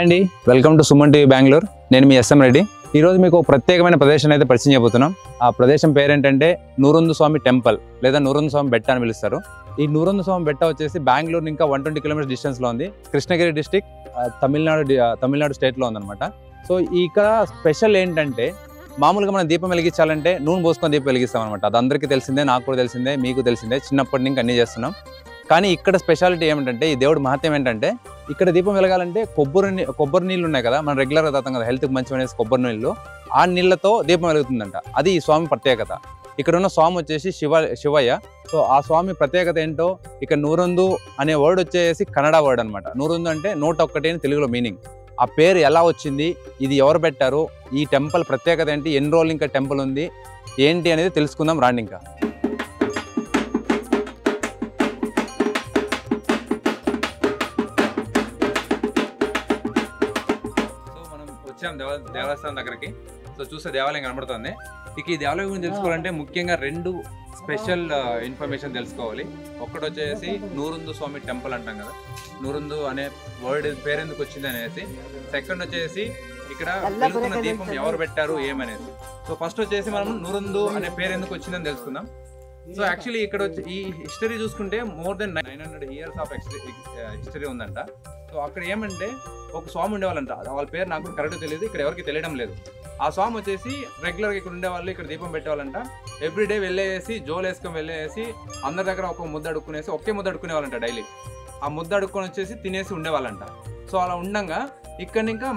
Hi అండి, welcome to Suman TV Bengaluru. నేను మీ S M Reddy. ఈరోజు మీకు ప్రత్యేకమైన ప్రదేశాన్ని అయితే పరిచయం చేయబోతున్నాం. ఆ ప్రదేశం పేరేంటంటే నూరొందు స్వామి టెంపుల్ లేదా నూరొందు స్వామి బెట్ట అని పిలుస్తారు. ఈ నూరొందు స్వామి బెట్ట వచ్చేసి బెంగళూరు ఇంకా 120 కిలోమీటర్స్ డిస్టెన్స్లో ఉంది. కృష్ణగిరి డిస్టిక్, తమిళనాడు స్టేట్లో ఉందన్నమాట. సో ఇక్కడ స్పెషల్ ఏంటంటే, మామూలుగా మనం దీపం వెలిగించాలంటే నూనె పోసుకొని దీపం వెలిగిస్తాం అనమాట. అది అందరికీ తెలిసిందే, నాకు కూడా తెలిసిందే, మీకు తెలిసిందే. చిన్నప్పటి నుంచి అన్నీ చేస్తున్నాం. కానీ ఇక్కడ స్పెషాలిటీ ఏమిటంటే, ఈ దేవుడు మహత్యం ఏంటంటే, ఇక్కడ దీపం వెలగాలంటే కొబ్బరి నీళ్ళు ఉన్నాయి కదా, మనం రెగ్యులర్గా తాగుతాం కదా, హెల్త్కి మంచి అనేసి కొబ్బరి నీళ్ళు, ఆ నీళ్ళతో దీపం వెలుగుతుందంట. అది ఈ స్వామి ప్రత్యేకత. ఇక్కడ ఉన్న స్వామి వచ్చేసి శివయ్య. సో ఆ స్వామి ప్రత్యేకత ఏంటో, ఇక నూరొందు అనే వర్డ్ వచ్చేసి కన్నడ వర్డ్ అనమాట. నూరొందు అంటే 101 అని తెలుగులో మీనింగ్. ఆ పేరు ఎలా వచ్చింది, ఇది ఎవరు పెట్టారు, ఈ టెంపుల్ ప్రత్యేకత ఏంటి, ఎన్ని రోజులు ఇంకా టెంపుల్ ఉంది ఏంటి అనేది తెలుసుకుందాం రాండి. ఇంకా దేవస్థానం దగ్గరికి. సో చూస్తే దేవాలయం కనబడుతుంది. ఇక ఈ దేవాలయం గురించి తెలుసుకోవాలంటే ముఖ్యంగా 2 స్పెషల్ ఇన్ఫర్మేషన్ తెలుసుకోవాలి. ఒకటి వచ్చేసి నూరొందు స్వామి టెంపుల్ అంటాం కదా, నూరొందు అనే వర్డ్ పేరెందుకు వచ్చింది అనేసి. సెకండ్ వచ్చేసి ఇక్కడ వెలుగుతున్న దీపం ఎవరు పెట్టారు ఏమనేసి. సో ఫస్ట్ వచ్చేసి మనం నూరొందు అనే పేరు ఎందుకు వచ్చిందని తెలుసుకుందాం. సో యాక్చువల్లీ ఇక్కడ వచ్చి ఈ హిస్టరీ చూసుకుంటే more than 900 years of history ఉందంట. సో అక్కడ ఏమంటే ఒక స్వామి ఉండేవాళ్ళంట, వాళ్ళ పేరు నాకు కరెక్ట్ తెలియదు, ఇక్కడ ఎవరికి తెలియడం లేదు. ఆ స్వామి వచ్చేసి రెగ్యులర్గా ఇక్కడ ఉండేవాళ్ళు, ఇక్కడ దీపం పెట్టేవాళ్ళంట. ఎవ్రీడే వెళ్ళేసి జోలు వేసుకొని వెళ్ళేసి అందరి దగ్గర ఒక ముద్ద అడుక్కునేసి ఒకే ముద్ద అడుక్కునేవాళ్ళంట డైలీ. ఆ ముద్ద అడుక్కొని వచ్చేసి తినేసి ఉండేవాళ్ళంట. సో అలా ఉండంగా ఇక్కడ ఇంకా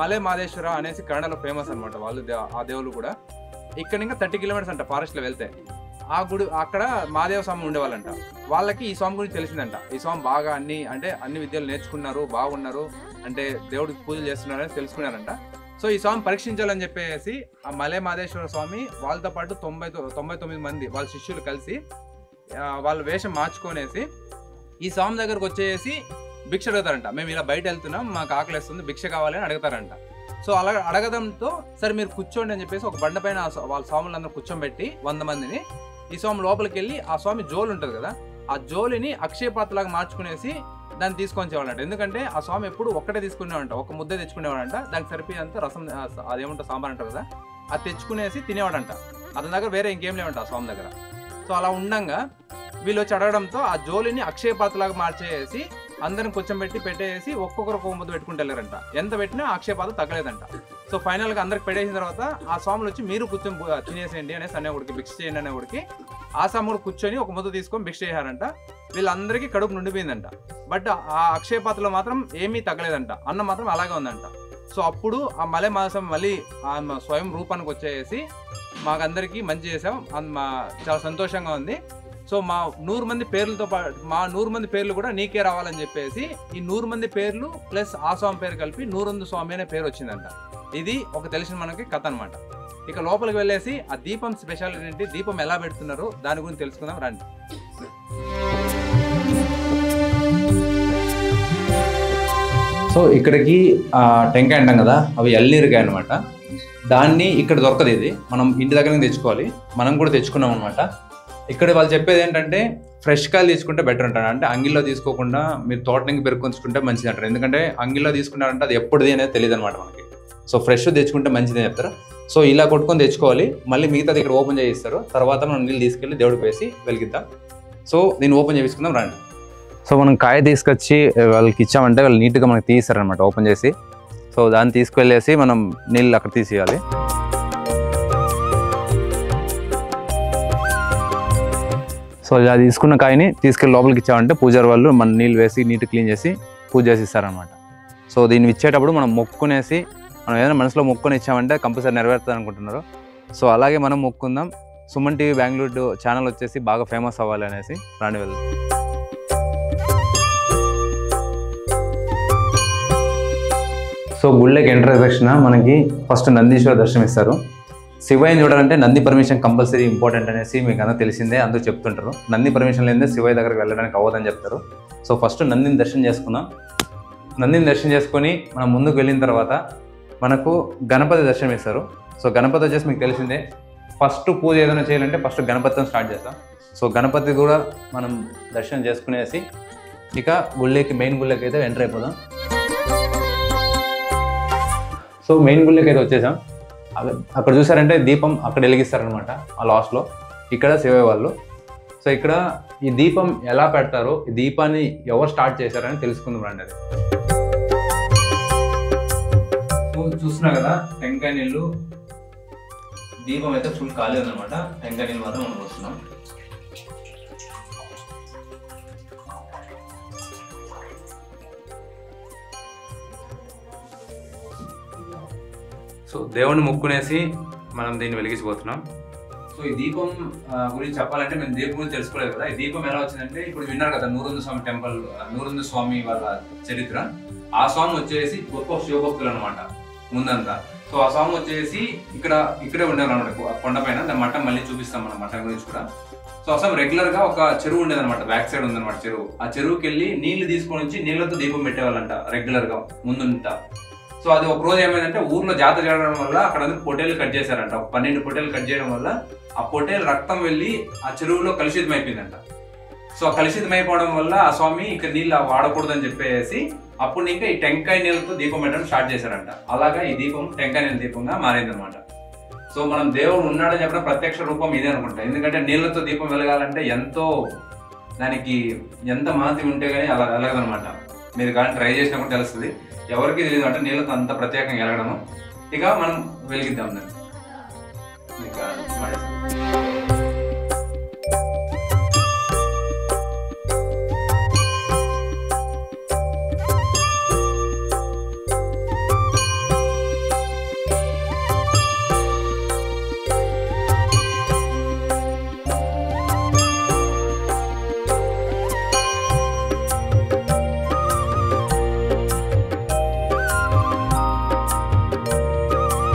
మలే మాదేశ్వర అనేసి కన్నడలో ఫేమస్ అనమాట వాళ్ళు, ఆ దేవుళ్ళు కూడా. ఇక్కడ ఇంకా 30 కిలోమీటర్స్ అంట ఫారెస్ట్లో వెళ్తే. ఆ గుడి అక్కడ మాదేవ స్వామి ఉండేవాళ్ళంట. వాళ్ళకి ఈ స్వామి గురించి తెలిసిందంట. ఈ స్వామి బాగా అన్ని విద్యలు నేర్చుకున్నారు, బాగున్నారు, అంటే దేవుడికి పూజలు చేస్తున్నారు అని తెలుసుకున్నారంట. సో ఈ స్వామి పరీక్షించాలని చెప్పేసి ఆ మలే మాదేశ్వర స్వామి వాళ్ళతో పాటు 99 మంది వాళ్ళ శిష్యులు కలిసి వాళ్ళ వేషం మార్చుకొనేసి ఈ స్వామి దగ్గరకు వచ్చేసి భిక్ష అడుగుతారంట. మేము ఇలా బయట వెళ్తున్నాం, మాకు ఆకలిస్తుంది, భిక్ష కావాలి అని అడుగుతారంట. సో అలా అడగడంతో సరే మీరు కూర్చోండి అని చెప్పేసి ఒక బండ పైన వాళ్ళ స్వాములందరూ కూర్చోబెట్టి 100 మందిని ఈ స్వామి లోపలికి వెళ్ళి ఆ స్వామి జోలు ఉంటుంది కదా, ఆ జోలిని అక్షయపాత్రలాగా మార్చుకునేసి దాన్ని తీసుకొని చేయాలంట. ఎందుకంటే ఆ స్వామి ఎప్పుడు ఒక్కటే తీసుకునేవాడంట, ఒక ముద్ద తెచ్చుకునేవాడంట. దానికి సరిపోయేంత రసం, అదేమంటో సాంబార్ అంటారు కదా, అది తెచ్చుకునేసి తినేవాడంట. అతని దగ్గర వేరే ఇంకేం లేవంట ఆ స్వామి దగ్గర. సో అలా ఉండంగా వీళ్ళు వచ్చి అడగడంతో ఆ జోలిని అక్షయపాత్రలాగా మార్చేసి అందరిని కూర్చోబెట్టి పెట్టేసి ఒక్కొక్కరు ఒక్కొక్క ముద్ద పెట్టుకుంటూ వెళ్ళారంట. ఎంత పెట్టినా అక్షయపాత్ర తగ్గలేదంట. సో ఫైనల్గా అందరికి పెట్టేసిన తర్వాత ఆ స్వాములు వచ్చి మీరు కూర్చొని తినేసేయండి అనేసి అనేవాడికి, భిక్ష చేయండి అనేవాడికి. ఆ స్వాముడు కూర్చొని ఒక ముద్ద తీసుకొని భిక్ష చేశారంట. వీళ్ళందరికీ కడుపు నిండిపోయిందంట. బట్ ఆ అక్షయపాత్రలో మాత్రం ఏమీ తగ్గలేదంట, అన్నం మాత్రం అలాగే ఉందంట. సో అప్పుడు ఆ మలే మాసం మళ్ళీ ఆ స్వయం రూపానికి వచ్చేసి మాకందరికీ మంచి చేసాం, చాలా సంతోషంగా ఉంది. సో మా 100 మంది పేర్లతో పాటు మా 100 మంది పేర్లు కూడా నీకే రావాలని చెప్పేసి ఈ 100 మంది పేర్లు ప్లస్ ఆ స్వామి పేరు కలిపి నూరొందు స్వామి అనే పేరు వచ్చిందంట. ఇది ఒక తెలిసిన మనకి కథ అనమాట. ఇక లోపలికి వెళ్ళేసి ఆ దీపం స్పెషాలిటీ ఏంటి, దీపం ఎలా పెడుతున్నారో దాని గురించి తెలుసుకుందాం రండి. సో ఇక్కడికి టెంకాయ అంటాం కదా, అవి ఎల్నీరుకాయ అనమాట. దాన్ని ఇక్కడ దొరకదు, ఇది మనం ఇంటి దగ్గర నుంచి తెచ్చుకోవాలి. మనం కూడా తెచ్చుకున్నాం అనమాట. ఇక్కడ వాళ్ళు చెప్పేది ఏంటంటే ఫ్రెష్ కాయలు తీసుకుంటే బెటర్ అంటారు. అంటే అంగిల్లో తీసుకోకుండా మీరు తోట నుంచి పెరుక్కొంచుకుంటే మంచిది అంటారు. ఎందుకంటే అంగిల్లో తీసుకున్నారంటే అది ఎప్పుడుది అనేది తెలియదు అనమాట మనకి. సో ఫ్రెష్ తెచ్చుకుంటే మంచిది అని చెప్తారు. సో ఇలా కొట్టుకొని తెచ్చుకోవాలి. మళ్ళీ మిగతాది ఇక్కడ ఓపెన్ చేయిస్తారు. తర్వాత మనం నీళ్ళు తీసుకెళ్ళి దేవుడికి వేసి వెలిగిద్దాం. సో దీన్ని ఓపెన్ చేసుకుందాం రండి. సో మనం కాయ తీసుకొచ్చి వాళ్ళకి ఇచ్చామంటే వాళ్ళు నీట్గా మనకి తీస్తారనమాట ఓపెన్ చేసి. సో దాన్ని తీసుకెళ్ళేసి మనం నీళ్ళు అక్కడ తీసేయాలి. సో ఇలా తీసుకున్న కాయని తీసుకెళ్ళి లోపలికి ఇచ్చామంటే పూజారి వాళ్ళు మన నీళ్ళు వేసి నీట్ క్లీన్ చేసి పూజ చేసి ఇస్తారనమాట. సో దీన్ని ఇచ్చేటప్పుడు మనం మొక్కునేసి, మనం ఏదైనా మనసులో మొక్కుని ఇచ్చామంటే కంపల్సరీ నెరవేరుతుంది అనుకుంటున్నారు. సో అలాగే మనం మొక్కుందాం. సుమన్ టీవీ బెంగళూరు ఛానల్ వచ్చేసి బాగా ఫేమస్ అవ్వాలి అనేసి రాని వెళ్దాం. సో గుళ్ళకి ఎంటర్ అయిన మనకి ఫస్ట్ నందీశ్వర దర్శనం ఇస్తారు. శివయ్యని చూడాలంటే నంది పర్మిషన్ కంపల్సరీ ఇంపార్టెంట్ అనేసి మీకు అందరూ తెలిసిందే, అందరూ చెప్తుంటారు. నంది పర్మిషన్ లేదే శివయ్య దగ్గరికి వెళ్ళడానికి అవ్వదని చెప్తారు. సో ఫస్ట్ నందిని దర్శనం చేసుకుందాం. నందిని దర్శనం చేసుకొని మనం ముందుకు వెళ్ళిన తర్వాత మనకు గణపతి దర్శనం ఇస్తారు. సో గణపతి వచ్చేసి మీకు తెలిసిందే, ఫస్ట్ పూజ ఏదైనా చేయాలంటే ఫస్ట్ గణపతితో స్టార్ట్ చేస్తాం. సో గణపతి కూడా మనం దర్శనం చేసుకునేసి ఇక గుళ్ళకి మెయిన్ గుళ్ళకి అయితే ఎంటర్ అయిపోదాం. సో మెయిన్ గుళ్ళకి అయితే వచ్చేసాం. అక్కడ చూసారంటే దీపం అక్కడ వెలిగిస్తారనమాట ఆ లాస్ట్లో. ఇక్కడ శివయ్య వాళ్ళు. సో ఇక్కడ ఈ దీపం ఎలా పెడతారో, ఈ దీపాన్ని ఎవరు స్టార్ట్ చేశారని తెలుసుకుందాం రండి. అది చూస్తున్నా కదా టెంకాయ నీళ్ళు, దీపం అయితే ఫుల్ ఖాళీ ఉందన్నమాట. టెంకాయ నీళ్ళు మాత్రం మనం వస్తున్నాం. సో దేవుణ్ణి ముక్కునేసి మనం దీన్ని వెలిగించిపోతున్నాం. సో ఈ దీపం గురించి చెప్పాలంటే మేము దీపం గురించి తెలుసుకోలేదు కదా. ఈ దీపం ఎలా వచ్చిందంటే ఇప్పుడు విన్నారు కదా నూరుంద స్వామి టెంపుల్, నూరుంద స్వామి వాళ్ళ చరిత్ర. ఆ స్వామి వచ్చేసి గొప్ప శివభక్తులు అనమాట ముందంతా. సో ఆ స్వామి వచ్చేసి ఇక్కడే ఉండేవారు అనమాట కొండపైన. దాని మఠం మళ్ళీ చూపిస్తాం మనం మఠం గురించి కూడా. సో అసలు రెగ్యులర్ గా ఒక చెరువు ఉండేదన్నమాట, బ్యాక్ సైడ్ ఉందన్నమాట చెరువు. ఆ చెరువుకి వెళ్ళి నీళ్లు తీసుకొని వచ్చి నీళ్లతో దీపం పెట్టేవాళ్ళంట రెగ్యులర్ గా ముందుంట. సో అది ఒక రోజు ఏమైందంటే ఊర్లో జాతర చేయడం వల్ల అక్కడ పొట్టేలు కట్ చేశారంట. ఒక 12 పొట్టేలు కట్ చేయడం వల్ల ఆ పొట్టేలు రక్తం వెళ్ళి ఆ చెరువులో కలుషితం అయిపోయిందంట. సో ఆ కలుషితం అయిపోవడం వల్ల ఆ స్వామి ఇక్కడ నీళ్ళు వాడకూడదని చెప్పేసి అప్పుడు ఇంకా ఈ టెంకాయ నీళ్ళతో దీపం పెట్టడం స్టార్ట్ చేశారంట. అలాగా ఈ దీపం టెంకాయ నీళ్ళ దీపంగా మారిందనమాట. సో మనం దేవుడు ఉన్నాడని చెప్పడం ప్రత్యక్ష రూపం ఇదే అనుకుంటా. ఎందుకంటే నీళ్ళతో దీపం వెలగాలంటే దానికి ఎంత మహత్యం ఉంటే కానీ అలా వెలగదనమాట. మీరు కానీ ట్రై చేసినప్పుడు తెలుస్తుంది. ఎవరికి తెలియదు అంటే నీళ్ళతో అంత ప్రత్యేకంగా వెలగడము. ఇక మనం వెలిగిద్దాం దాన్ని.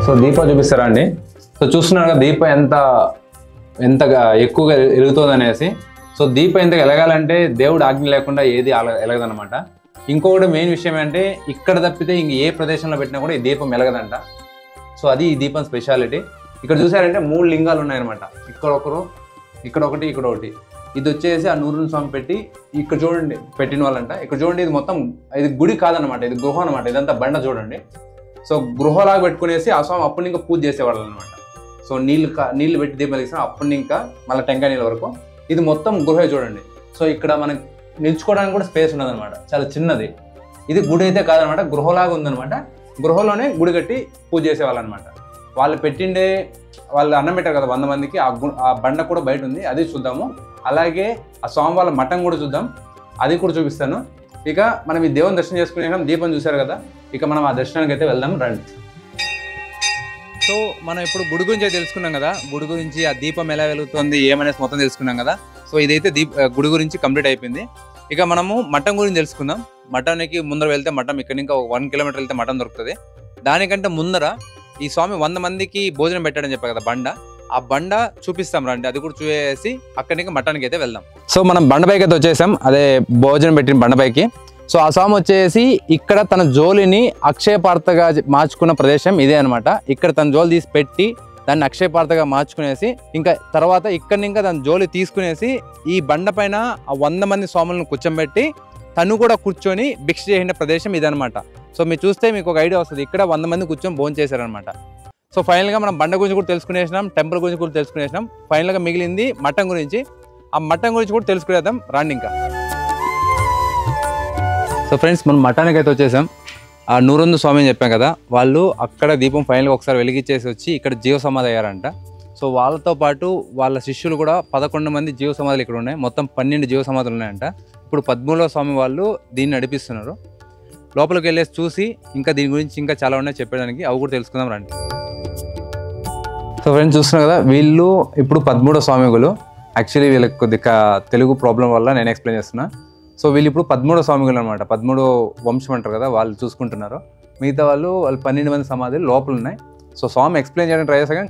సో దీపం చూపిస్తారా అండి. సో చూస్తున్నారు కదా దీపం ఎంతగా ఎక్కువగా వెలుగుతుంది అనేసి. సో దీపం ఎంత వెలగాలంటే దేవుడు ఆజ్ఞ లేకుండా ఏది వెలగదనమాట. ఇంకొకటి మెయిన్ విషయం ఏంటంటే ఇక్కడ తప్పితే ఇంక ఏ ప్రదేశంలో పెట్టినా కూడా ఈ దీపం వెలగదంట. సో అది ఈ దీపం స్పెషాలిటీ. ఇక్కడ చూసారంటే 3 లింగాలు ఉన్నాయన్నమాట. ఇక్కడ ఒకటి ఇక్కడ ఒకటి. ఇది వచ్చేసి ఆ నూరుంద స్వామి పెట్టి ఇక్కడ చూడండి పెట్టిన వాళ్ళంట. ఇక్కడ చూడండి ఇది మొత్తం ఇది గుడి కాదనమాట, ఇది గృహం అనమాట. ఇదంతా బండ చూడండి. సో గృహలాగా పెట్టుకునేసి ఆ స్వామి అప్పుడు ఇంకా పూజ చేసేవాళ్ళు అనమాట. సో నీళ్ళు పెట్టి దీపం వెలిగిస్తాం. అప్పుడు ఇంకా మళ్ళీ టెంకాయ నీళ్ళ వరకు ఇది మొత్తం గృహే చూడండి. సో ఇక్కడ మనకి నిల్చుకోవడానికి కూడా స్పేస్ ఉండదన్నమాట, చాలా చిన్నది. ఇది గుడి అయితే కాదనమాట, గృహలాగా ఉందనమాట. గృహలోనే గుడి కట్టి పూజ చేసేవాళ్ళు అనమాట. వాళ్ళు అన్నం పెట్టారు కదా 100 మందికి. ఆ బండ కూడా బయట ఉంది, అది చూద్దాము. అలాగే ఆ స్వామి వాళ్ళ మఠం కూడా చూద్దాం, అది కూడా చూపిస్తాను. ఇక మనం ఈ దేవుని దర్శనం చేసుకునే దీపం చూశారు కదా, ఇక మనం ఆ దర్శనానికి అయితే వెళ్దాం రండి. సో మనం ఇప్పుడు గుడి గురించి అయితే తెలుసుకున్నాం కదా. గుడి గురించి ఆ దీపం ఎలా వెలుగుతుంది ఏమనేసి మొత్తం తెలుసుకున్నాం కదా. సో ఇదైతే గుడి గురించి కంప్లీట్ అయిపోయింది. ఇక మనము మఠం గురించి తెలుసుకుందాం. మఠానికి ముందర వెళ్తే మఠం ఇక్కడ ఇంకా 1 కిలోమీటర్ వెళ్తే మఠం దొరుకుతుంది. దానికంటే ముందర ఈ స్వామి 100 మందికి భోజనం పెట్టాడని చెప్పారు కదా బండ. ఆ బండ చూపిస్తాం రండి, అది కూడా చూసేసి అక్కడి నుంచి మఠానికి అయితే వెళ్దాం. సో మనం బండపైకి అయితే వచ్చేసాం, అదే భోజనం పెట్టిన బండపైకి. సో ఆ స్వామి వచ్చేసి ఇక్కడ తన జోలిని అక్షయపార్తగా మార్చుకున్న ప్రదేశం ఇదే అనమాట. ఇక్కడ తన జోలి తీసి పెట్టి దాన్ని అక్షయపార్తగా మార్చుకునేసి ఇంకా తర్వాత ఇక్కడి ఇంకా తన జోలి తీసుకునేసి ఈ బండ పైన ఆ 100 మంది స్వాములను కూర్చోబెట్టి తను కూడా కూర్చొని భిక్ష చేసిన ప్రదేశం ఇదనమాట. సో మీరు చూస్తే మీకు ఒక ఐడియా వస్తుంది. ఇక్కడ 100 మంది కూర్చొని భోజనం చేశారనమాట. సో ఫైనల్గా మనం బండ గురించి కూడా తెలుసుకునేసినాం, టెంపుల్ గురించి కూడా తెలుసుకునేసినాం. ఫైనల్గా మిగిలింది మఠం గురించి. ఆ మఠం గురించి కూడా తెలుసుకునేద్దాం రండి ఇంకా. సో ఫ్రెండ్స్ మనం మఠానికి అయితే వచ్చేసాం. ఆ నూరుంద స్వామి అని చెప్పాం కదా, వాళ్ళు అక్కడ దీపం ఫైనల్గా ఒకసారి వెలిగించేసి వచ్చి ఇక్కడ జీవ సమాధి అయ్యారంట. సో వాళ్ళతో పాటు వాళ్ళ శిష్యులు కూడా 11 మంది జీవ సమాధులు ఇక్కడ ఉన్నాయి. మొత్తం 12 జీవ సమాధులు ఉన్నాయంట. ఇప్పుడు 13వ స్వామి వాళ్ళు దీన్ని నడిపిస్తున్నారు. లోపలికి వెళ్ళేసి చూసి ఇంకా దీని గురించి ఇంకా చాలా ఉన్నాయి చెప్పడానికి, అవి కూడా తెలుసుకుందాం రండి. సో ఫ్రెండ్స్ చూస్తున్నారు కదా, వీళ్ళు ఇప్పుడు 13వ స్వామిగులు. యాక్చువల్లీ వీళ్ళకి కొద్దిగా తెలుగు ప్రాబ్లం వల్ల నేను ఎక్స్ప్లెయిన్ చేస్తున్నా. సో వీళ్ళు ఇప్పుడు 13వ స్వామిగులు అనమాట. 13వ వంశం అంటారు కదా, వాళ్ళు చూసుకుంటున్నారు. మిగతా వాళ్ళు 12 మంది సమాధులు లోపల ఉన్నాయి. సో స్వామి ఎక్స్ప్లెయిన్ చేయడానికి ట్రై చేస్తాం, కానీ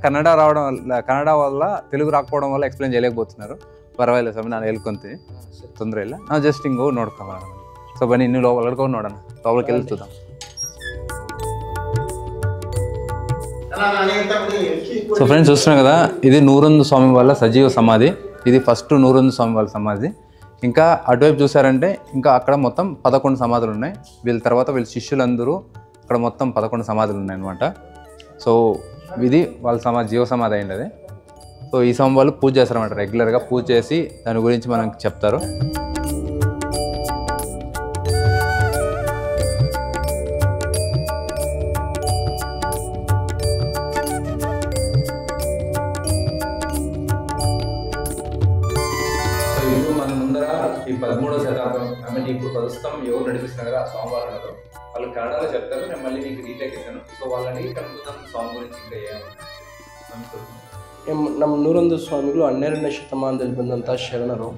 కన్నడ వల్ల తెలుగు రాకపోవడం వల్ల ఎక్స్ప్లెయిన్ చేయలేకపోతున్నారు. ಪರವಾಗಿಲ್ಲ ಸ್ವಾಮಿ, ನಾನು ಹೇಳ್ಕೊಂತೀನಿ, ತೊಂದರೆ ಇಲ್ಲ. ನಾವು ಜಸ್ಟ್ ಹಿಂಗೆ ಹೋಗಿ ನೋಡ್ಕೊಳ್ಳೋಣ. ಸೊ ಬನ್ನಿ ಇನ್ನೂ ಒಳಗೋಗಿ ನೋಡೋಣ, ಒಳಗೆ వెళ్తుందాం. సో ఫ్రెండ్స్ చూస్తున్నాం కదా, ఇది నూరుంద స్వామి వాళ్ళ సజీవ సమాధి. ఇది ఫస్ట్ నూరుంద స్వామి వాళ్ళ సమాధి. ఇంకా అటువైపు చూసారంటే ఇంకా అక్కడ మొత్తం 11 సమాధులు ఉన్నాయి. వీళ్ళ తర్వాత వీళ్ళ శిష్యులందరూ అక్కడ అక్కడ మొత్తం 11 సమాధులు ఉన్నాయన్నమాట. సో ఇది వాళ్ళ జీవ సమాధి అయింది అది. సో ఈ స్వామి వాళ్ళు పూజ చేస్తారన్నమాట, రెగ్యులర్గా పూజ చేసి దాని గురించి మనకు చెప్తారు. ఈ 13వ శతాబ్దం ఇప్పుడు ప్రస్తుతం ఎవరు నడిపిస్తున్నారు కదా ఆ స్వామివారు ఉన్నారు, వాళ్ళు కన్నడలో చెప్తారు. నేను మళ్ళీ మీకు డీటెయిల్ ఇస్తాను. సో వాళ్ళని కనుక్కుందాం స్వామి గురించి ఇంకా ನಮ್ಮ 101 ಸ್ವಾಮಿಗಳು 12ನೇ ಶತಮಾನದಲ್ಲಿ ಬಂದಂಥ ಶರಣರು.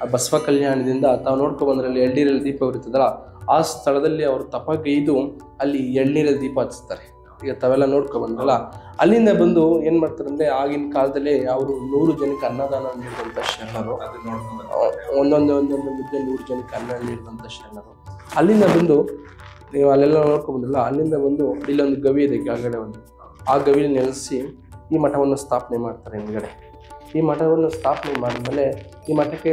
ಆ ಬಸವ ಕಲ್ಯಾಣದಿಂದ ತಾವು ನೋಡ್ಕೊಂಡು ಬಂದ್ರಲ್ಲಿ ಎಳ್ನೀರಲ್ಲಿ ದೀಪ ಉರಿತದಲ್ಲ, ಆ ಸ್ಥಳದಲ್ಲಿ ಅವರು ತಪಗೈದು ಅಲ್ಲಿ ಎಳ್ನೀರಲ್ಲಿ ದೀಪ ಹಚ್ತಾರೆ. ಈಗ ತಾವೆಲ್ಲ ನೋಡ್ಕೊಂಡು ಬಂದ್ರಲ್ಲ, ಅಲ್ಲಿಂದ ಬಂದು ಏನು ಮಾಡ್ತಾರೆ ಅಂದರೆ ಆಗಿನ ಕಾಲದಲ್ಲಿ ಅವರು 100 ಜನಕ್ಕೆ ಅನ್ನದಾನ ನೀಡಿದಂಥ ಶರಣರು. ಒಂದೊಂದು ಮುದ್ದೆ 100 ಜನಕ್ಕೆ ಅನ್ನ ನೀಡಿದಂಥ ಶರಣರು. ಅಲ್ಲಿಂದ ಬಂದು ನೀವು ಅಲ್ಲೆಲ್ಲ ನೋಡ್ಕೊಂಡು ಬಂದ್ರಲ್ಲ, ಅಲ್ಲಿಂದ ಬಂದು ಇಲ್ಲೊಂದು ಗವಿ ಇದೆ ಕೆಳಗಡೆ ಒಂದು, ಆ ಗವಿಯಲ್ಲಿ ನೆಲೆಸಿ ಈ ಮಠವನ್ನು ಸ್ಥಾಪನೆ ಮಾಡ್ತಾರೆ ಹಿಂದ್ಗಡೆ. ಈ ಮಠವನ್ನು ಸ್ಥಾಪನೆ ಮಾಡಿದ್ಮೇಲೆ ಈ ಮಠಕ್ಕೆ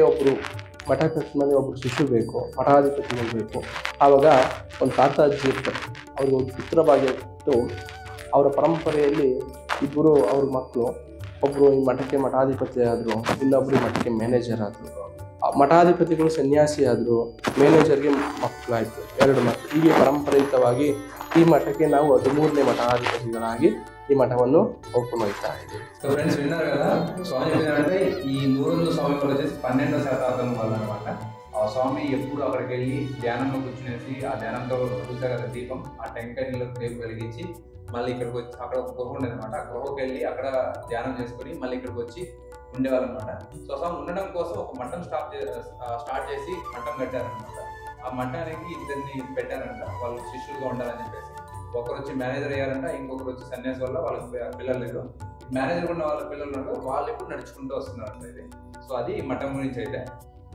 ಮಠ ಕಟ್ಟಿದ್ಮೇಲೆ ಒಬ್ಬರು ಶಿಶು ಬೇಕು, ಮಠಾಧಿಪತಿಗಳು ಬೇಕು. ಆವಾಗ ಒಂದು ತಾತ ಅಜ್ಜಿ ಇರ್ತಾರೆ, ಅವ್ರಿಗೆ ಒಂದು ಪುತ್ರ ಭಾಗ್ಯ ಇಟ್ಟು ಅವರ ಪರಂಪರೆಯಲ್ಲಿ ಇಬ್ಬರು ಅವ್ರ ಮಕ್ಕಳು, ಒಬ್ಬರು ಈ ಮಠಕ್ಕೆ ಮಠಾಧಿಪತಿ ಆದರು, ಇನ್ನೊಬ್ಬರು ಮಠಕ್ಕೆ ಮ್ಯಾನೇಜರ್ ಆದರು. ಮಠಾಧಿಪತಿಗಳು ಸನ್ಯಾಸಿ ಆದರು, ಮ್ಯಾನೇಜರ್ಗೆ ಮಕ್ಕಳಾಯಿತು, 2 ಮಕ್ಕಳು. ಹೀಗೆ ಪರಂಪರಾಗತವಾಗಿ ಈ ಮಠಕ್ಕೆ ನಾವು 13ನೇ ಮಠಾಧಿಪತಿಗಳಾಗಿ ఈ మఠವನ್ನು ఓపెన్ అవుతా ఇది. సో ఫ్రెండ్స్ విన్నారు కదా, స్వామి ఏంటంటే ఈ 101 స్వామి వాళ్ళు వచ్చేసి 12వ శతాబ్దం వాళ్ళు అనమాట. ఆ స్వామి ఎప్పుడు అక్కడికి వెళ్ళి ధ్యానంలో కూర్చునేసి ఆ ధ్యానంతో చూసారు కదా దీపం, ఆ టెంకాయలో దీపం వెలిగించి మళ్ళీ ఇక్కడికి వచ్చి అక్కడ ఒక గృహ ఉండేది అనమాట. ఆ గృహకి వెళ్ళి అక్కడ ధ్యానం చేసుకుని మళ్ళీ ఇక్కడికి వచ్చి ఉండేవాళ్ళు అనమాట. సో స్వామి ఉండడం కోసం ఒక మఠం స్టార్ట్ చేసి మఠం కట్టారనమాట. ఆ మఠానికి 2 పెట్టారంట, వాళ్ళు శిష్యులుగా ఉండాలని చెప్పేసి. ఒకరు వచ్చి మేనేజర్ అయ్యారంట, ఇంకొకరు వచ్చి సన్యాసి వల్ల వాళ్ళకి పిల్లలు లేరు. మేనేజర్ ఉన్న వాళ్ళ పిల్లలు ఉన్నారు, వాళ్ళు ఇప్పుడు నడుచుకుంటూ వస్తున్నారంట ఇది. సో అది మఠం గురించి అయితే.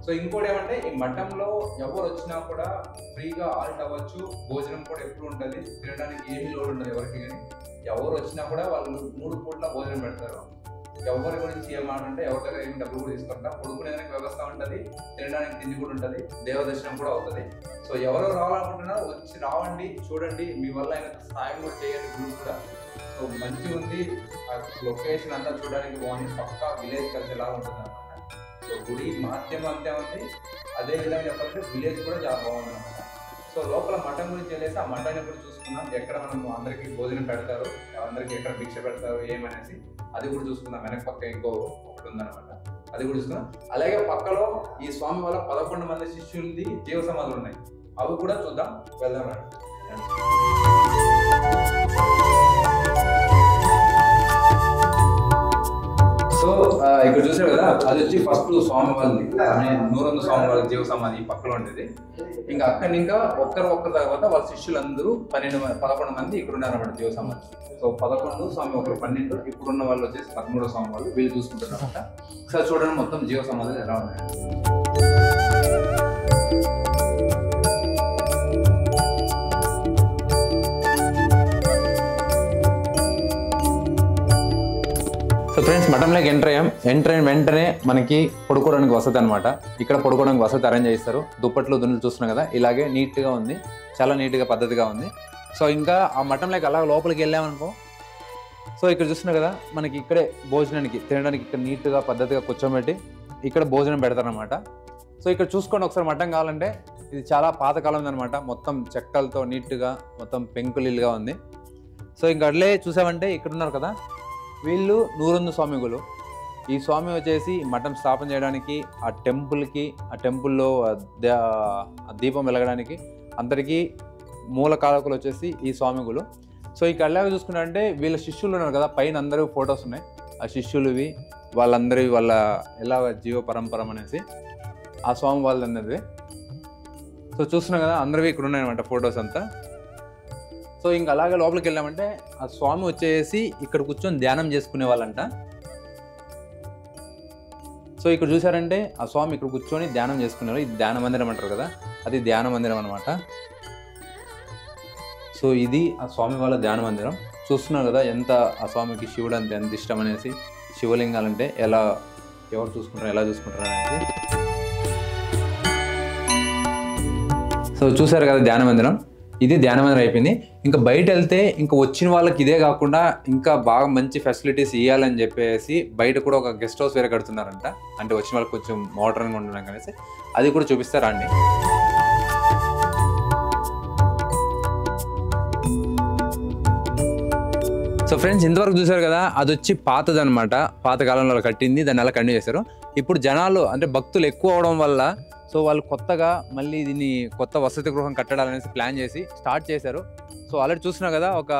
సో ఇంకోటి ఏమంటే ఈ మఠంలో ఎవరు వచ్చినా కూడా ఫ్రీగా ఆల్ట్ అవ్వచ్చు, భోజనం కూడా ఎప్పుడు ఉంటుంది, తినడానికి ఏమీ లోడ్ ఉండదు ఎవరికి. కానీ ఎవరు వచ్చినా కూడా వాళ్ళు 3 పూట్ల భోజనం పెడతారు. ఎవరి గురించి ఏమంటే ఎవరి దగ్గర ఏమి డబ్బులు కూడా తీసుకుంటా, పడుకునేదానికి వ్యవస్థ ఉంటుంది, తినడానికి తిండి కూడా ఉంటుంది, దేవదర్శనం కూడా అవుతుంది. సో ఎవరు రావాలనుకుంటున్నారో వచ్చి రావండి, చూడండి, మీ వల్ల ఆయన సాయం కూడా చేయండి గ్రూప్ కూడా. సో మంచిగా ఉంది, ఆ లొకేషన్ అంతా చూడడానికి బాగుంది, పక్కా విలేజ్ కల్చర్ లాగా ఉంటుంది అనమాట. సో గుడి మాధ్యమం అంతే ఉంది, అదే విధంగా చెప్పాలంటే విలేజ్ కూడా చాలా బాగుంది అనమాట. సో లోపల మఠం గురించి వెళ్ళేసి ఆ మఠాన్ని కూడా చూసుకున్నాం, ఎక్కడ మనం అందరికీ భోజనం పెడతారు, అందరికీ ఎక్కడ భిక్ష పెడతారు ఏమనేసి అది కూడా చూసుకుందాం. వెనక పక్క ఇంకో ఒకటి ఉందన్నమాట, అది కూడా చూసుకుందాం. అలాగే పక్కలో ఈ స్వామి వల్ల 11 మంది శిష్యులది జీవ సమాధులు ఉన్నాయి, అవి కూడా చూద్దాం, వెళ్దాం రండి. సో ఇక్కడ చూసారు కదా, అది వచ్చి ఫస్ట్ స్వామి వాళ్ళది 101 స్వామి వాళ్ళ జీవ సమాధి పక్కలో ఉండేది. ఇంకా అక్కడి ఇంకా ఒక్కరి తర్వాత వాళ్ళ శిష్యులందరూ 11 మంది ఇక్కడ ఉన్నారన్నమాట జీవ సమాధి. సో 11 స్వామి ఒకరు 12, ఇప్పుడున్న వాళ్ళు వచ్చేసి 13వ స్వామి వాళ్ళు, వీళ్ళు చూసుకుంటారు అనమాట. ఒకసారి చూడండి మొత్తం జీవ సమాధులు ఎలా ఉన్నాయి. సో ఫ్రెండ్స్ మఠంలోకి ఎంటర్ అయిన వెంటనే మనకి పడుకోవడానికి వసతి అనమాట. ఇక్కడ పడుకోవడానికి వసతి అరేంజ్ చేస్తారు. దుప్పట్లు దున్నులు చూస్తున్నాం కదా, ఇలాగే నీట్గా ఉంది, చాలా నీట్గా పద్ధతిగా ఉంది. సో ఇంకా ఆ మఠంలోకి అలా లోపలికి వెళ్ళామనుకో, సో ఇక్కడ చూస్తున్నాం కదా, మనకి ఇక్కడే భోజనానికి తినడానికి ఇక్కడ నీట్గా పద్ధతిగా కూర్చోబెట్టి ఇక్కడ భోజనం పెడతారనమాట. సో ఇక్కడ చూసుకోండి ఒకసారి, మఠం కావాలంటే ఇది చాలా పాతకాలం అనమాట, మొత్తం చెక్కలతో నీట్గా మొత్తం పెంకులిల్లుగా ఉంది. సో ఇంకా అట్లే చూసామంటే ఇక్కడ ఉన్నారు కదా, వీళ్ళు 101 స్వామిగులు. ఈ స్వామి వచ్చేసి మఠం స్థాపన చేయడానికి, ఆ టెంపుల్లో దీపం వెలగడానికి అందరికీ మూల కారకులు వచ్చేసి ఈ స్వామిగులు. సో ఈ కళ్ళగా చూసుకున్నారంటే వీళ్ళ శిష్యులు ఉన్నారు కదా, పైన అందరూ ఫొటోస్ ఉన్నాయి, ఆ శిష్యులవి వాళ్ళందరివి వాళ్ళ ఎలా జీవ పరంపరం అనేసి ఆ స్వామి వాళ్ళు అన్నది. సో చూస్తున్నాం కదా, అందరివి ఇక్కడ ఉన్నాయన్నమాట ఫొటోస్ అంతా. సో ఇంకా అలాగే లోపలికి వెళ్ళామంటే ఆ స్వామి వచ్చేసి ఇక్కడ కూర్చొని ధ్యానం చేసుకునే వాళ్ళంట. సో ఇక్కడ చూసారంటే ఆ స్వామి ఇక్కడ కూర్చొని ధ్యానం చేసుకునేవారు. ఇది ధ్యాన మందిరం అంటారు కదా, అది ధ్యాన మందిరం అనమాట. సో ఇది ఆ స్వామి వాళ్ళ ధ్యాన మందిరం. చూస్తున్నారు కదా ఎంత ఆ స్వామికి శివుడు అంటే ఎంత ఇష్టం అనేసి, శివలింగాలంటే ఎవరు చూసుకుంటారు ఎలా చూసుకుంటారు అనేది. సో చూసారు కదా ధ్యాన మందిరం. ఇది ధ్యాన మందిరం అయిపోయింది. ఇంకా బయట వెళ్తే ఇంకా వచ్చిన వాళ్ళకి ఇదే కాకుండా ఇంకా బాగా మంచి ఫెసిలిటీస్ ఇవ్వాలని చెప్పేసి బయట కూడా ఒక గెస్ట్ హౌస్ వేరే కడుతున్నారంట. అంటే వచ్చిన వాళ్ళకి కొంచెం మోడర్న్గా ఉండడం అనేసి అది కూడా చూపిస్తారా అండి. సో ఫ్రెండ్స్, ఇంతవరకు చూసారు కదా, అది వచ్చి పాతదనమాట. పాత కాలంలో కట్టింది, దాన్ని అలా కంటిన్యూ చేశారు. ఇప్పుడు జనాలు అంటే భక్తులు ఎక్కువ అవడం వల్ల సో వాళ్ళు కొత్తగా మళ్ళీ దీన్ని కొత్త వసతి గృహం కట్టడాలనేసి ప్లాన్ చేసి స్టార్ట్ చేశారు. సో ఆల్రెడీ చూసినా కదా, ఒక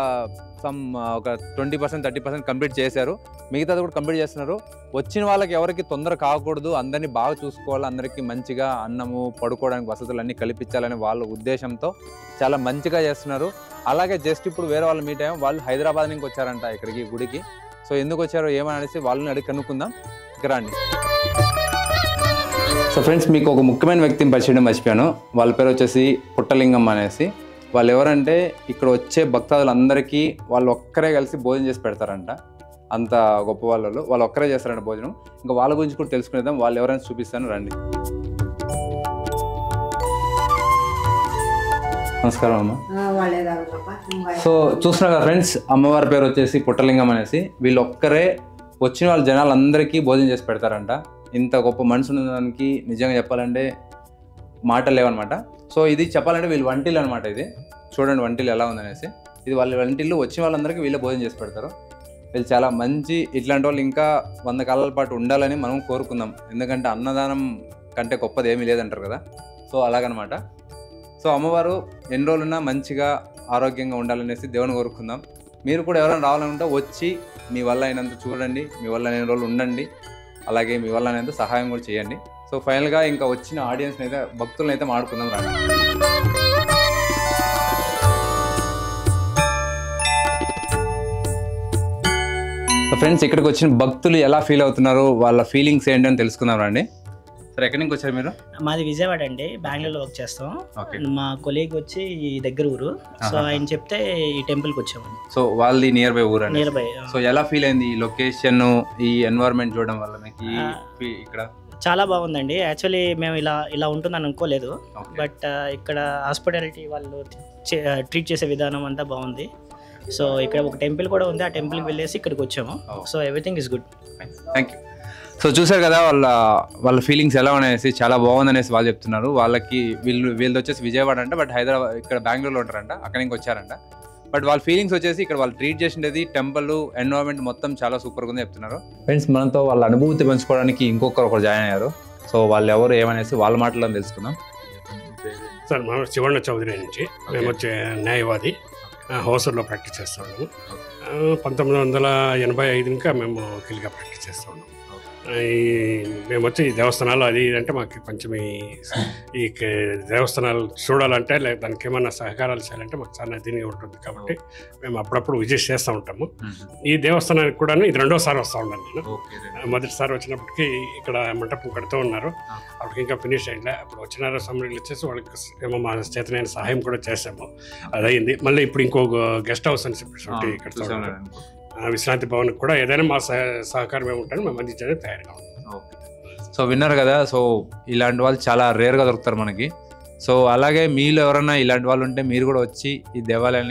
20% 30% కంప్లీట్ చేశారు. మిగతాది కూడా కంప్లీట్ చేస్తున్నారు. వచ్చిన వాళ్ళకి ఎవరికి తొందర కాకూడదు, అందరినీ బాగా చూసుకోవాలి, అందరికీ మంచిగా అన్నము పడుకోవడానికి వసతులు అన్నీ కల్పించాలనే వాళ్ళ ఉద్దేశంతో చాలా మంచిగా చేస్తున్నారు. అలాగే జస్ట్ ఇప్పుడు వేరే వాళ్ళు మీట్ అయ్యాం, వాళ్ళు హైదరాబాద్ నుంచి వచ్చారంట ఇక్కడికి గుడికి. సో ఎందుకు వచ్చారో ఏమని అనేసి వాళ్ళని అడిగి కనుక్కుందాం. ఇక్కడ రండి. సో ఫ్రెండ్స్, మీకు ఒక ముఖ్యమైన వ్యక్తిని పరిచయం మర్చిపోయాను. వాళ్ళ పేరు వచ్చేసి పుట్టలింగం అనేసి. వాళ్ళు ఎవరంటే ఇక్కడ వచ్చే భక్తాదులందరికీ వాళ్ళు ఒక్కరే కలిసి భోజనం చేసి పెడతారంట. అంత గొప్ప వాళ్ళు ఒక్కరే చేస్తారంట భోజనం. ఇంకా వాళ్ళ గురించి కూడా తెలుసుకునేద్దాం. వాళ్ళు ఎవరైనా చూపిస్తాను, రండి. నమస్కారం అమ్మ. సో చూస్తున్నారు కదా ఫ్రెండ్స్, అమ్మవారి పేరు వచ్చేసి పుట్టలింగం అనేసి. వీళ్ళు ఒక్కరే వచ్చిన వాళ్ళ జనాలందరికీ భోజనం చేసి పెడతారంట. ఇంత గొప్ప మనసు ఉన్నదానికి నిజంగా చెప్పాలంటే మాటలు లేవన్నమాట. సో ఇది చెప్పాలంటే వీళ్ళు వంటిల్లు అనమాట. ఇది చూడండి వంటిల్లు ఎలా ఉందనేసి. ఇది వాళ్ళ వంటిల్లు, వచ్చిన వాళ్ళందరికీ వీళ్ళే భోజనం చేసి పెడతారు. వీళ్ళు చాలా మంచి, ఇట్లాంటి వాళ్ళు ఇంకా 100 కాలాల పాటు ఉండాలని మనం కోరుకుందాం. ఎందుకంటే అన్నదానం కంటే గొప్పది ఏమీ లేదంటారు కదా. సో అలాగనమాట. సో అమ్మవారు ఎన్ని రోజులున్నా మంచిగా ఆరోగ్యంగా ఉండాలనేసి దేవుని కోరుకుందాం. మీరు కూడా ఎవరైనా రావాలనుకుంటే వచ్చి మీ వల్ల అయినంత చూడండి, మీ వల్ల అయిన రోజులు ఉండండి, అలాగే మీ వల్ల అయినంత సహాయం కూడా చేయండి. సో ఫైనల్గా ఇంకా వచ్చిన ఆడియన్స్ని అయితే భక్తులను అయితే మాడుకుందాం రండి. సో ఫ్రెండ్స్, ఇక్కడికి వచ్చిన భక్తులు ఎలా ఫీల్ అవుతున్నారు, వాళ్ళ ఫీలింగ్స్ ఏంటని తెలుసుకుందాం రండి. సార్, ఎక్కడి నుంచి వచ్చారు మీరు? మాది విజయవాడ అండి, బెంగళూరులో వర్క్ చేస్తాం. మా కొలీగ్ వచ్చి దగ్గర ఊరు. సో ఆయన చెప్తే ఈ టెంపుల్కి వచ్చాము. సో వాళ్ళది నియర్ బై ఊరు? Near by. సో ఎలా ఫీల్ అయింది ఈ లొకేషన్, ఈ ఎన్వైరన్మెంట్ చూడడం వల్ల మీకు ఇక్కడ? చాలా బాగుందండి. యాక్చువల్లీ మేము ఇలా ఉంటుందని అనుకోలేదు. బట్ ఇక్కడ హాస్పిటాలిటీ వాళ్ళు ట్రీట్ చేసే విధానం అంతా బాగుంది. సో ఇక్కడ ఒక టెంపుల్ కూడా ఉంది, ఆ టెంపుల్కి వెళ్ళేసి ఇక్కడికి వచ్చాము. So everything is good. Thank you. So చూసారు కదా వాళ్ళ ఫీలింగ్స్ ఎలా ఉన్నాయనేసి. చాలా బాగుందనేసి వాళ్ళు చెప్తున్నారు. వాళ్ళకి వీళ్ళు వచ్చేసి విజయవాడ అంట, బట్ హైదరాబాద్ ఇక్కడ బెంగళూరులో ఉంటారంట, అక్కడి నుంచి వచ్చారంట. బట్ వాళ్ళ ఫీలింగ్స్ వచ్చేసి ఇక్కడ వాళ్ళు ట్రీట్ చేసినది టెంపుల్ ఎన్వైరన్మెంట్ మొత్తం చాలా సూపర్గా ఉంది చెప్తున్నారు. ఫ్రెండ్స్, మనతో వాళ్ళ అనుభూతి పంచుకోవడానికి ఇంకొకరు జాయిన్ అయ్యారు. సో వాళ్ళు ఎవరు ఏమనేసి వాళ్ళ మాటల్లో తెలుసుకుందాం. సార్, మనం శివಣ್ణ చౌదరి నుంచి. మేము వచ్చే న్యాయవాది, హోసూర్లో ప్రాక్టీస్ చేస్తూ ఉన్నాము. 1985 ఇంకా మేము వకీల్గా ప్రాక్టీస్ చేస్తూ ఉన్నాము. మేము వచ్చి దేవస్థానాలు అది అంటే మాకు కొంచెం ఈ దేవస్థానాలు చూడాలంటే లేదా దానికి ఏమన్నా సహకారాలు చేయాలంటే మాకు చాలా దీనిగా ఉంటుంది. కాబట్టి మేము అప్పుడప్పుడు విజిట్ చేస్తూ ఉంటాము. ఈ దేవస్థానానికి కూడా ఇది 2వ సారి వస్తూ ఉన్నాను నేను. మొదటిసారి వచ్చినప్పటికీ ఇక్కడ మంటపం కడుతూ ఉన్నారు, అప్పటికి ఇంకా ఫినిష్ అయ్యిందా. అప్పుడు వచ్చినారో సమయంలో వచ్చేసి వాళ్ళకి ఏమో మా చేతనైన సహాయం కూడా చేసాము, అదయింది. మళ్ళీ ఇప్పుడు ఇంకో గెస్ట్ హౌస్ అని చెప్పి కడుతూ ఉన్నారు. విశ్రాంతి భవన్కి కూడా ఏదైనా మా సహకారం ఏముంటారో మేము అందించడానికి తయారుగా ఉంటాం. సో విన్నారు కదా. సో ఇలాంటి వాళ్ళు చాలా రేర్గా దొరుకుతారు మనకి. సో అలాగే మీలో ఎవరైనా ఇలాంటి వాళ్ళు ఉంటే మీరు కూడా వచ్చి ఈ దేవాలయం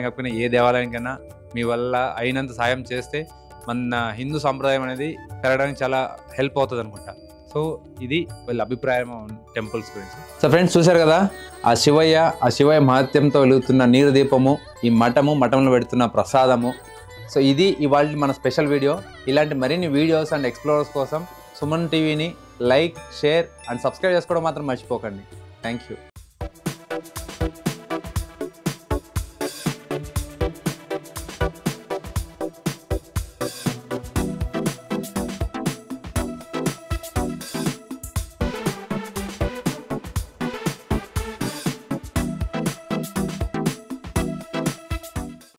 కాకపోయినా ఏ దేవాలయానికైనా మీ వల్ల అయినంత సాయం చేస్తే మన హిందూ సాంప్రదాయం అనేది పెరగడానికి చాలా హెల్ప్ అవుతుంది అనుకుంటా. సో ఇది వీళ్ళ అభిప్రాయం టెంపుల్స్ గురించి. సో ఫ్రెండ్స్, చూశారు కదా, ఆ శివయ్య మహత్యంతో వెలుగుతున్న నీరు దీపము, ఈ మఠంలో పెడుతున్న ప్రసాదము. సో ఇది ఇవాళ మన స్పెషల్ వీడియో. ఇలాంటి మరిన్ని వీడియోస్ అండ్ ఎక్స్ప్లోరర్స్ కోసం సుమన్ టీవీని లైక్, షేర్ అండ్ సబ్స్క్రైబ్ చేసుకోవడం మాత్రం మర్చిపోకండి. Thank you.